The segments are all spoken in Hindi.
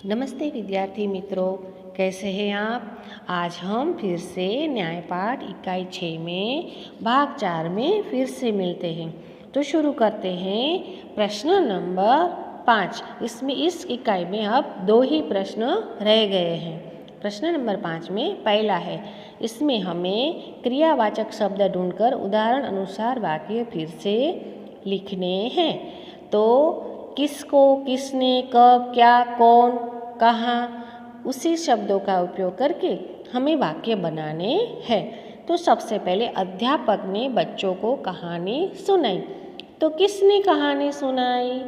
नमस्ते विद्यार्थी मित्रों, कैसे हैं आप। आज हम फिर से न्याय पाठ इकाई 6 में भाग 4 में फिर से मिलते हैं। तो शुरू करते हैं प्रश्न नंबर 5। इसमें इस इकाई में अब 2 ही प्रश्न रह गए हैं। प्रश्न नंबर 5 में पहला है, इसमें हमें क्रियावाचक शब्द ढूंढकर उदाहरण अनुसार वाक्य फिर से लिखने हैं। तो किसको, किसने, कब, क्या, कौन, कहाँ, उसी शब्दों का उपयोग करके हमें वाक्य बनाने हैं। तो सबसे पहले अध्यापक ने बच्चों को कहानी सुनाई। तो किसने कहानी सुनाई?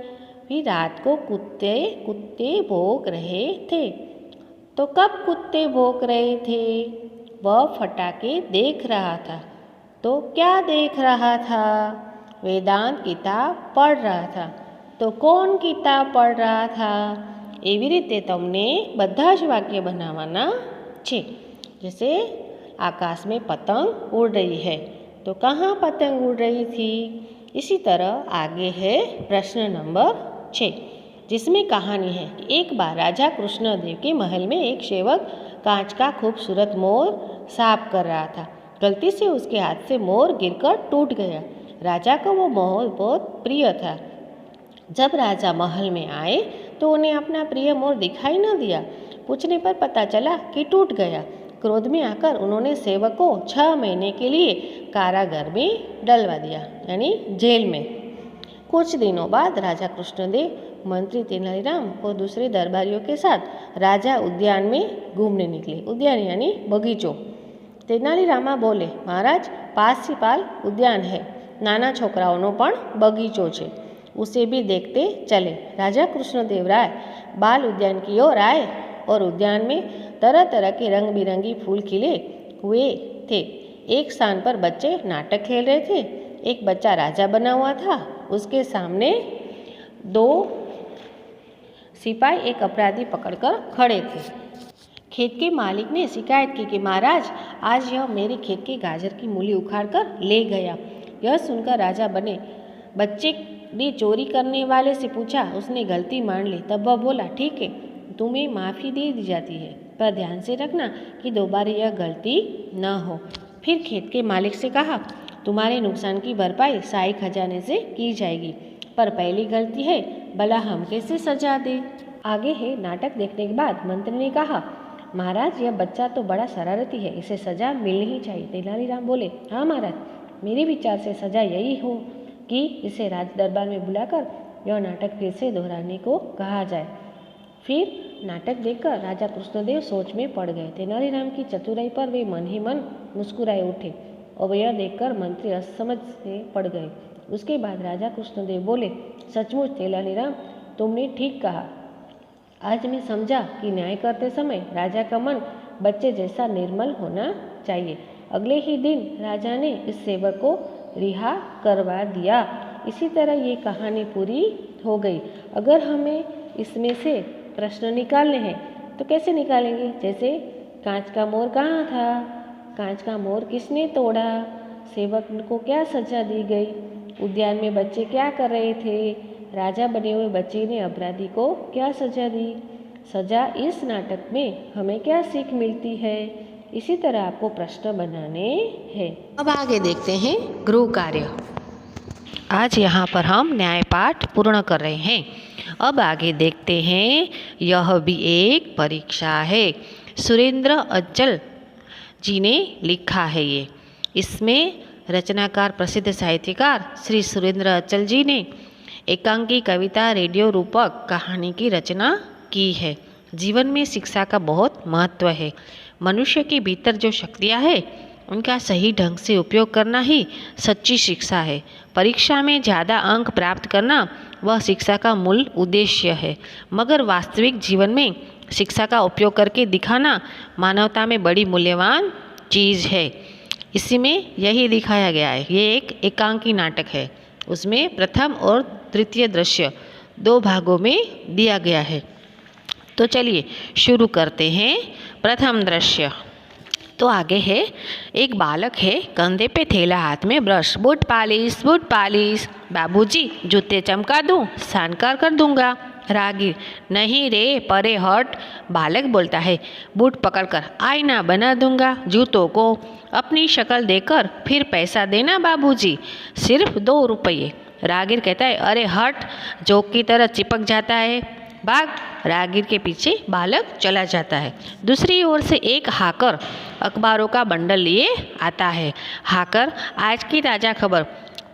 फिर रात को कुत्ते भौंक रहे थे। तो कब कुत्ते भौंक रहे थे? वह फटाके देख रहा था। तो क्या देख रहा था? वेदांत किताब पढ़ रहा था। तो कौन किताब पढ़ रहा था? એવી રીતે તમને બધા જ વાક્ય બનાવવાના છે। जैसे आकाश में पतंग उड़ रही है, तो कहाँ पतंग उड़ रही थी? इसी तरह आगे है प्रश्न नंबर 6, जिसमें कहानी है कि एक बार राजा कृष्णदेव के महल में एक सेवक कांच का खूबसूरत मोर साफ कर रहा था। गलती से उसके हाथ से मोर गिरकर टूट गया। राजा को वो मोर बहुत प्रिय था। जब राजा महल में आए तो उन्हें अपना प्रिय मोर दिखाई न दिया। पूछने पर पता चला कि टूट गया। क्रोध में आकर उन्होंने सेवक को 6 महीने के लिए कारागार में डलवा दिया, यानी जेल में। कुछ दिनों बाद राजा कृष्णदेव मंत्री तेनालीराम और दूसरे दरबारियों के साथ राजा उद्यान में घूमने निकले। उद्यान यानी बगीचो। तेनालीरामा बोले, महाराज, पासीपाल उद्यान है, नाना छोकराओनो पण बगीचो छे, उसे भी देखते चले। राजा कृष्णदेव राय बाल उद्यान की ओर आए और उद्यान में तरह तरह के रंग बिरंगी फूल खिले हुए थे। एक स्थान पर बच्चे नाटक खेल रहे थे। एक बच्चा राजा बना हुआ था। उसके सामने 2 सिपाही एक अपराधी पकड़कर खड़े थे। खेत के मालिक ने शिकायत की कि महाराज, आज यह मेरे खेत के गाजर की मूली उखाड़कर ले गया। यह सुनकर राजा बने बच्चे ने चोरी करने वाले से पूछा। उसने गलती मान ली। तब वह बोला, ठीक है, तुम्हें माफ़ी दे दी जाती है, पर ध्यान से रखना कि दोबारा यह गलती न हो। फिर खेत के मालिक से कहा, तुम्हारे नुकसान की भरपाई शाही खजाने से की जाएगी, पर पहली गलती है, भला हम कैसे सजा दे। आगे है नाटक देखने के बाद मंत्री ने कहा, महाराज, यह बच्चा तो बड़ा शरारती है, इसे सजा मिलनी ही चाहिए। तेनालीराम बोले, हाँ महाराज, मेरे विचार से सजा यही हो कि इसे राज दरबार में बुलाकर यह नाटक फिर से दोहराने को कहा जाए। फिर नाटक देखकर राजा कृष्णदेव सोच में पड़ गए। तेनालीराम की चतुराई पर वे मन ही मन मुस्कुराए उठे और यह देखकर मंत्री असमझ से पड़ गए। उसके बाद राजा कृष्णदेव बोले, सचमुच तेनालीराम, तुमने ठीक कहा। आज मैं समझा कि न्याय करते समय राजा का मन बच्चे जैसा निर्मल होना चाहिए। अगले ही दिन राजा ने इस सेवक को रिहा करवा दिया। इसी तरह ये कहानी पूरी हो गई। अगर हमें इसमें से प्रश्न निकालने हैं तो कैसे निकालेंगे? जैसे कांच का मोर कहाँ था? कांच का मोर किसने तोड़ा? सेवक को क्या सजा दी गई? उद्यान में बच्चे क्या कर रहे थे? राजा बने हुए बच्चे ने अपराधी को क्या सजा दी? सजा इस नाटक में हमें क्या सीख मिलती है? इसी तरह आपको प्रश्न बनाने हैं। अब आगे देखते हैं गृह कार्य। आज यहाँ पर हम न्याय पाठ पूर्ण कर रहे हैं। अब आगे देखते हैं, यह भी एक परीक्षा है। सुरेंद्र अचल जी ने लिखा है ये। इसमें रचनाकार प्रसिद्ध साहित्यकार श्री सुरेंद्र अचल जी ने एकांकी कविता रेडियो रूपक कहानी की रचना की है। जीवन में शिक्षा का बहुत महत्व है। मनुष्य के भीतर जो शक्तियाँ हैं उनका सही ढंग से उपयोग करना ही सच्ची शिक्षा है। परीक्षा में ज़्यादा अंक प्राप्त करना वह शिक्षा का मूल उद्देश्य है, मगर वास्तविक जीवन में शिक्षा का उपयोग करके दिखाना मानवता में बड़ी मूल्यवान चीज़ है। इसी में यही दिखाया गया है। ये एक एकांकी नाटक है। उसमें प्रथम और तृतीय दृश्य 2 भागों में दिया गया है। तो चलिए शुरू करते हैं। प्रथम दृश्य तो आगे है, एक बालक है, कंधे पे थैला, हाथ में ब्रश, बूट पालिश, बाबूजी जूते चमका दूँ, शानकार कर दूंगा। रागिर, नहीं रे परे हट। बालक बोलता है, बूट पकड़कर आईना बना दूंगा जूतों को, अपनी शक्ल देकर फिर पैसा देना बाबूजी, सिर्फ 2 रुपये। रागिर कहता है, अरे हट, जोक की तरह चिपक जाता है, भाग। रागिर के पीछे बालक चला जाता है। दूसरी ओर से एक हाकर अखबारों का बंडल लिए आता है। हाकर, आज की ताज़ा खबर,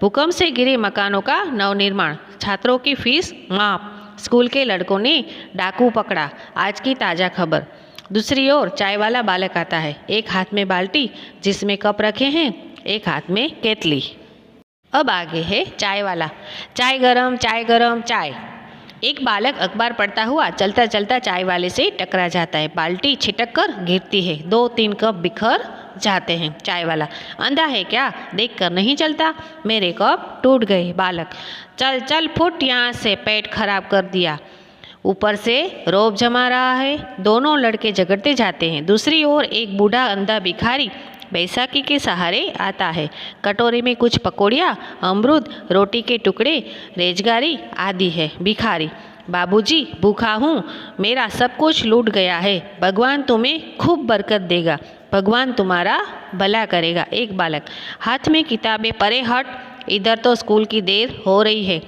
भूकंप से गिरे मकानों का नवनिर्माण, छात्रों की फीस माफ, स्कूल के लड़कों ने डाकू पकड़ा, आज की ताज़ा खबर। दूसरी ओर चाय वाला बालक आता है, एक हाथ में बाल्टी जिसमें कप रखे हैं, एक हाथ में केतली। अब आगे है चाय वाला, चाय गरम चाय गरम चाय। एक बालक अखबार पढ़ता हुआ चलता चलता चाय वाले से टकरा जाता है, बाल्टी छिटक कर गिरती है, 2-3 कप बिखर जाते हैं। चाय वाला, अंधा है क्या, देख कर नहीं चलता, मेरे कप टूट गए। बालक, चल चल फुट यहाँ से, पेट खराब कर दिया, ऊपर से रौब जमा रहा है। दोनों लड़के झगड़ते जाते हैं। दूसरी ओर एक बूढ़ा अंधा भिखारी बैसाखी के सहारे आता है, कटोरे में कुछ पकौड़ियाँ, अमरूद, रोटी के टुकड़े, रेजगारी आदि है। भिखारी, बाबूजी भूखा हूँ, मेरा सब कुछ लूट गया है, भगवान तुम्हें खूब बरकत देगा, भगवान तुम्हारा भला करेगा। एक बालक, हाथ में किताबें, परे हट, इधर तो स्कूल की देर हो रही है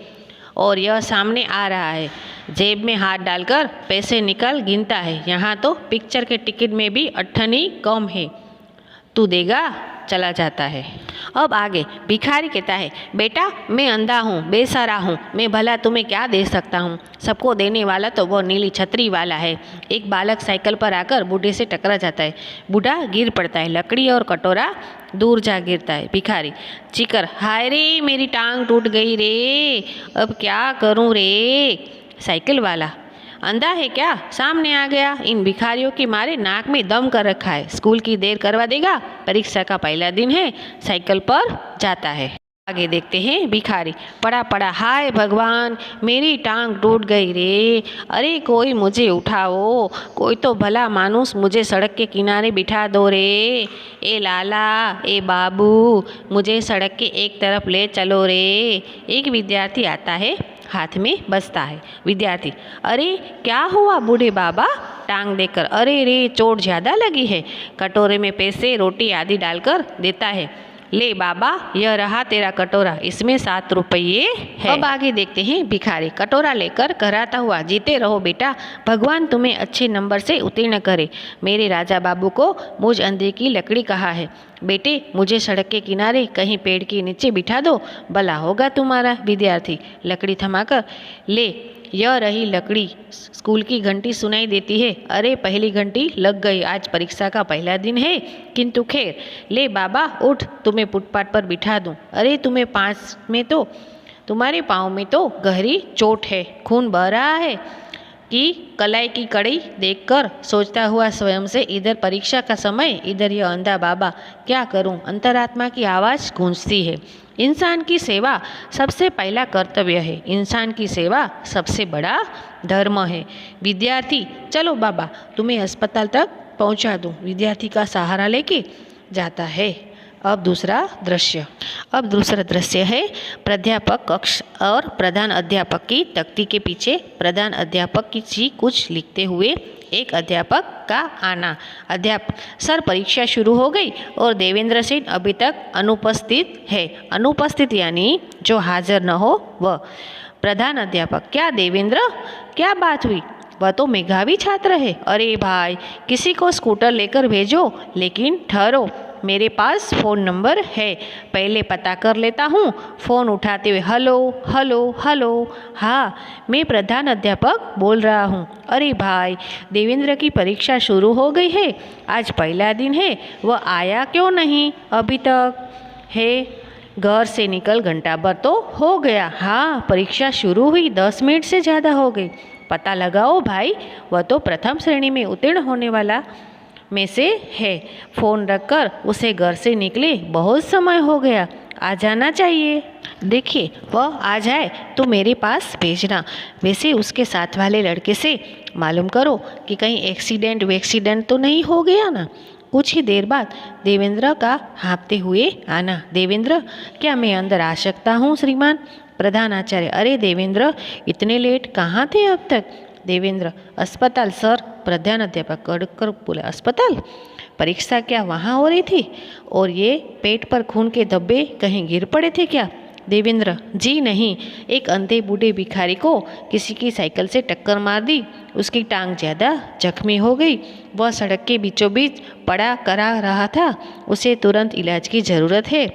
और यह सामने आ रहा है, जेब में हाथ डालकर पैसे निकल गिनता है, यहाँ तो पिक्चर के टिकट में भी 8 कम है, तू देगा। चला जाता है। अब आगे भिखारी कहता है, बेटा मैं अंधा हूँ, बेसहारा हूँ, मैं भला तुम्हें क्या दे सकता हूँ, सबको देने वाला तो वो नीली छतरी वाला है। एक बालक साइकिल पर आकर बूढ़े से टकरा जाता है, बूढ़ा गिर पड़ता है, लकड़ी और कटोरा दूर जा गिरता है। भिखारी चीकर, हाय रे मेरी टांग टूट गई रे, अब क्या करूँ रे। साइकिल वाला, अंधा है क्या, सामने आ गया, इन भिखारियों के मारे नाक में दम कर रखा है, स्कूल की देर करवा देगा, परीक्षा का पहला दिन है, साइकिल पर जाता है। आगे देखते हैं भिखारी, पड़ा पड़ा, हाय भगवान मेरी टांग टूट गई रे, अरे कोई मुझे उठाओ, कोई तो भला मानुस मुझे सड़क के किनारे बिठा दो रे, ए लाला ए बाबू मुझे सड़क के एक तरफ ले चलो रे। एक विद्यार्थी आता है, हाथ में बसता है। विद्यार्थी, अरे क्या हुआ बूढ़े बाबा, टांग देकर, अरे रे चोट ज़्यादा लगी है। कटोरे में पैसे रोटी आदि डालकर देता है, ले बाबा यह रहा तेरा कटोरा, इसमें 7 रुपये है। अब आगे देखते हैं भिखारी, कटोरा लेकर कराता हुआ, जीते रहो बेटा, भगवान तुम्हें अच्छे नंबर से उत्तीर्ण करे, मेरे राजा बाबू को मुझ अंधे की लकड़ी कहा है, बेटे मुझे सड़क के किनारे कहीं पेड़ के नीचे बिठा दो, भला होगा तुम्हारा। विद्यार्थी लकड़ी थमाकर, ले यह रही लकड़ी, स्कूल की घंटी सुनाई देती है, अरे पहली घंटी लग गई, आज परीक्षा का पहला दिन है, किंतु खैर, ले बाबा उठ, तुम्हें फुटपाथ पर बिठा दूं, अरे तुम्हारे पाँव में तो गहरी चोट है, खून बह रहा है कि कलाई की कड़ी देखकर सोचता हुआ स्वयं से, इधर परीक्षा का समय, इधर यह अंधा बाबा, क्या करूं। अंतरात्मा की आवाज़ गूंजती है, इंसान की सेवा सबसे पहला कर्तव्य है, इंसान की सेवा सबसे बड़ा धर्म है। विद्यार्थी, चलो बाबा तुम्हें अस्पताल तक पहुंचा दूं। विद्यार्थी का सहारा लेके जाता है। अब दूसरा दृश्य है प्राध्यापक कक्ष और प्रधान अध्यापक की तख्ती के पीछे प्रधान अध्यापक की जी कुछ लिखते हुए एक अध्यापक का आना। अध्यापक, सर परीक्षा शुरू हो गई और देवेंद्र सिंह अभी तक अनुपस्थित है। अनुपस्थित यानी जो हाजिर न हो वह। प्रधान अध्यापक, क्या देवेंद्र, क्या बात हुई, वह तो मेधावी छात्र है। अरे भाई किसी को स्कूटर लेकर भेजो, लेकिन ठहरो, मेरे पास फ़ोन नंबर है, पहले पता कर लेता हूँ। फ़ोन उठाते हुए, हेलो हेलो हेलो, हाँ मैं प्रधान अध्यापक बोल रहा हूँ। अरे भाई देवेंद्र की परीक्षा शुरू हो गई है, आज पहला दिन है, वह आया क्यों नहीं अभी तक है। घर से निकल घंटा भर तो हो गया। हाँ परीक्षा शुरू हुई 10 मिनट से ज़्यादा हो गई, पता लगाओ भाई, वह तो प्रथम श्रेणी में उत्तीर्ण होने वाला में से है। फ़ोन रखकर उसे घर से निकले बहुत समय हो गया, आ जाना चाहिए। देखिए वह आ जाए तो मेरे पास भेजना। वैसे उसके साथ वाले लड़के से मालूम करो कि कहीं एक्सीडेंट तो नहीं हो गया ना। कुछ ही देर बाद देवेंद्र का हाँफते हुए आना। देवेंद्र, क्या मैं अंदर आ सकता हूँ श्रीमान। प्रधानाचार्य: अरे देवेंद्र, इतने लेट कहाँ थे अब तक? देवेंद्र: अस्पताल सर। प्रधानाध्यापक कड़क कर बोले, अस्पताल? परीक्षा क्या वहाँ हो रही थी? और ये पेट पर खून के धब्बे कहीं गिर पड़े थे क्या? देवेंद्र: जी नहीं, एक अंधे बूढ़े भिखारी को किसी की साइकिल से टक्कर मार दी, उसकी टांग ज़्यादा जख्मी हो गई, वह सड़क के बीचों बीच पड़ा करा रहा था, उसे तुरंत इलाज की ज़रूरत है,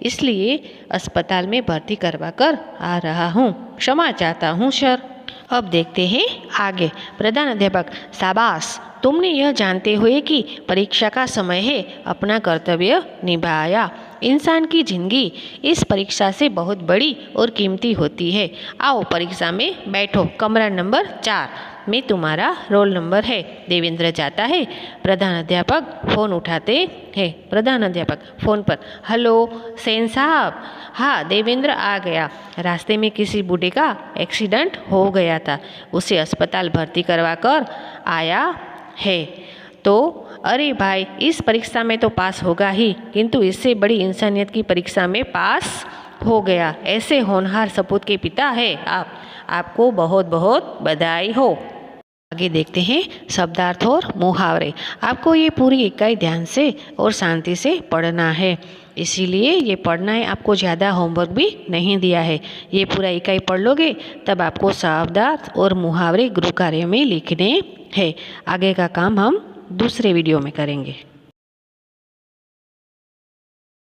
इसलिए अस्पताल में भर्ती करवा कर आ रहा हूँ, क्षमा चाहता हूँ सर। अब देखते हैं आगे। प्रधानाध्यापक: शाबाश, तुमने यह जानते हुए कि परीक्षा का समय है अपना कर्तव्य निभाया। इंसान की जिंदगी इस परीक्षा से बहुत बड़ी और कीमती होती है। आओ परीक्षा में बैठो, कमरा नंबर 4 में तुम्हारा रोल नंबर है। देवेंद्र जाता है। प्रधानाध्यापक फ़ोन उठाते हैं। प्रधानाध्यापक फ़ोन पर: हेलो सेन साहब। हाँ, देवेंद्र आ गया। रास्ते में किसी बूढ़े का एक्सीडेंट हो गया था, उसे अस्पताल भर्ती करवा कर आया है। तो अरे भाई, इस परीक्षा में तो पास होगा ही, किंतु इससे बड़ी इंसानियत की परीक्षा में पास हो गया। ऐसे होनहार सपूत के पिता है आप, आपको बहुत बहुत बधाई हो। आगे देखते हैं शब्दार्थ और मुहावरे। आपको ये पूरी इकाई ध्यान से और शांति से पढ़ना है, इसीलिए ये पढ़ना है, आपको ज़्यादा होमवर्क भी नहीं दिया है। ये पूरा इकाई पढ़ लोगे तब आपको शब्दार्थ और मुहावरे गृह कार्य में लिखने हैं। आगे का काम हम दूसरे वीडियो में करेंगे।